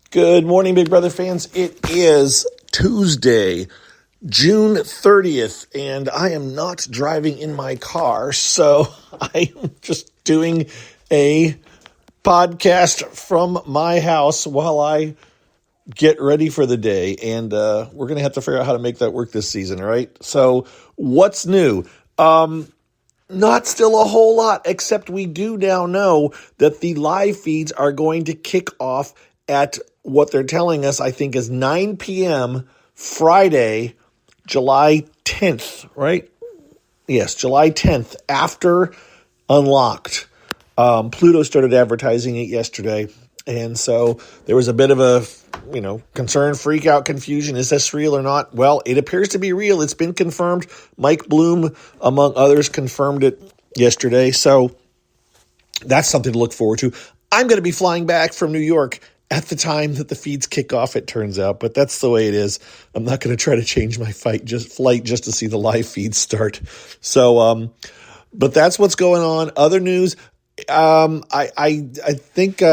Good morning, Big Brother fans. It is Tuesday, June 30th, and I am not driving in my car, so I am just doing a podcast from my house while I get ready for the day, and we're going to have to figure out how to make that work this season, right? So what's new? Not still a whole lot, except we do now know that the live feeds are going to kick off at what they're telling us, I think, is 9 p.m. Friday, July 10th, right? Yes, July 10th, after Unlocked. Pluto started advertising it yesterday, and so there was a bit of a, concern, freak out, confusion. Is this real or not? Well, it appears to be real. It's been confirmed. Mike Bloom, among others, confirmed it yesterday, so that's something to look forward to. I'm going to be flying back from New York at the time that the feeds kick off, it turns out, but that's the way it is. I'm not going to try to change my flight just to see the live feeds start. So, but that's what's going on. Other news, I think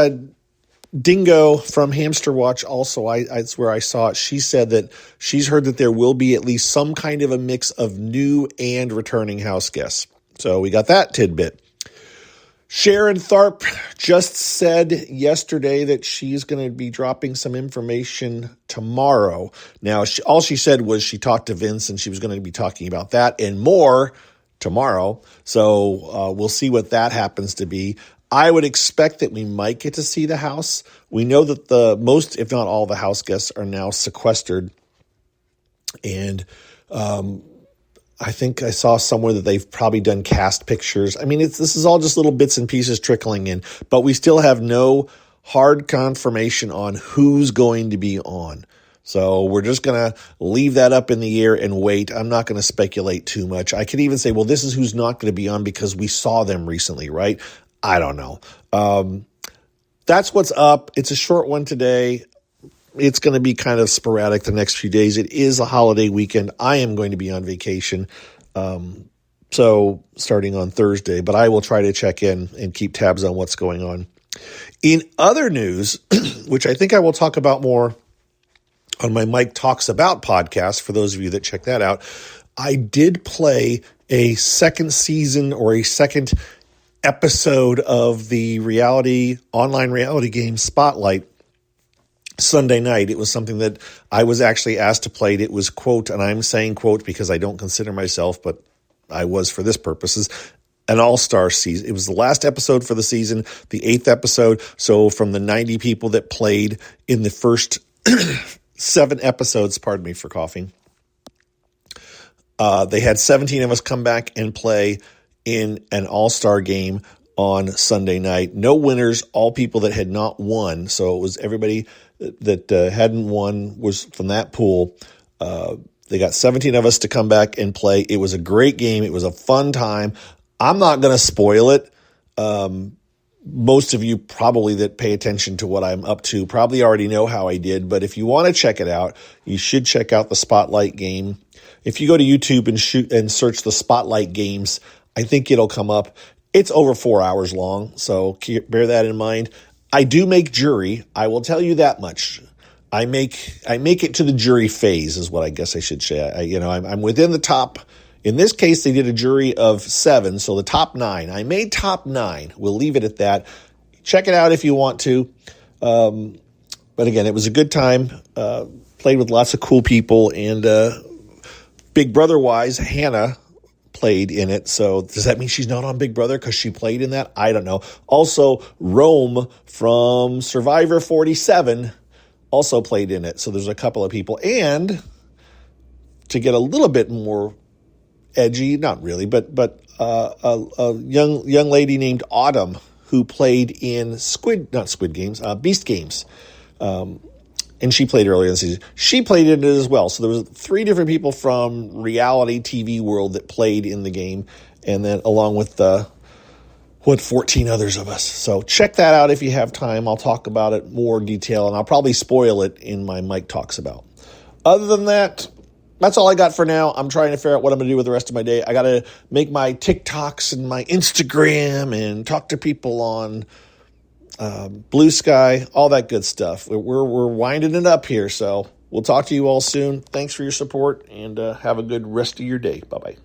Dingo from Hamster Watch also, it's where I saw it. She said that she's heard that there will be at least some kind of a mix of new and returning house guests. So we got that tidbit. Sharon Tharp just said yesterday that she's going to be dropping some information tomorrow. Now, all she said was she talked to Vince and she was going to be talking about that and more tomorrow. So we'll see what that happens to be. I would expect that we might get to see the house. We know that the most, if not all, the house guests are now sequestered. And I think I saw somewhere that they've probably done cast pictures. I mean, this is all just little bits and pieces trickling in, but we still have no hard confirmation on who's going to be on. So we're just going to leave that up in the air and wait. I'm not going to speculate too much. I could even say, well, this is who's not going to be on because we saw them recently, right? I don't know. That's what's up. It's a short one today. It's going to be kind of sporadic the next few days. It is a holiday weekend. I am going to be on vacation, so starting on Thursday, but I will try to check in and keep tabs on what's going on. In other news, which I think I will talk about more on my Mike Talks About podcast, for those of you that check that out, I did play a second season or a second episode of the online reality game Spotlight Sunday night. It was something that I was actually asked to play. It was, quote, and I'm saying quote because I don't consider myself, but I was for this purposes, an all-star season. It was the last episode for the season, the 8th episode. So from the 90 people that played in the first 7 episodes, pardon me for coughing, they had 17 of us come back and play in an all-star game on Sunday night. No winners, all people that had not won. So it was everybody that hadn't won was from that pool. They got 17 of us to come back and play. It was a great game. It was a fun time. I'm not going to spoil it. Most of you probably that pay attention to what I'm up to probably already know how I did. But if you want to check it out, you should check out the Spotlight game. If you go to YouTube and search the Spotlight games, I think it'll come up. It's over 4 hours long, so bear that in mind. I do make jury. I will tell you that much. I make it to the jury phase is what I guess I should say. I'm within the top. In this case, they did a jury of 7, so the top 9. I made top 9. We'll leave it at that. Check it out if you want to. But again, it was a good time. Played with lots of cool people, and Big Brother-wise, Hannah played in it. So does that mean she's not on Big Brother because she played in that? I don't know. Also, Rome from Survivor 47 also played in it. So there's a couple of people. And to get a little bit more edgy, not really, but a young lady named Autumn who played in Beast Games. And she played earlier in the season. She played in it as well. So there was 3 different people from reality TV world that played in the game. And then along with 14 others of us. So check that out if you have time. I'll talk about it more detail, and I'll probably spoil it in my Mike Talks About. Other than that, that's all I got for now. I'm trying to figure out what I'm going to do with the rest of my day. I got to make my TikToks and my Instagram and talk to people on blue sky, all that good stuff. We're winding it up here, so we'll talk to you all soon. Thanks for your support, and have a good rest of your day. Bye-bye.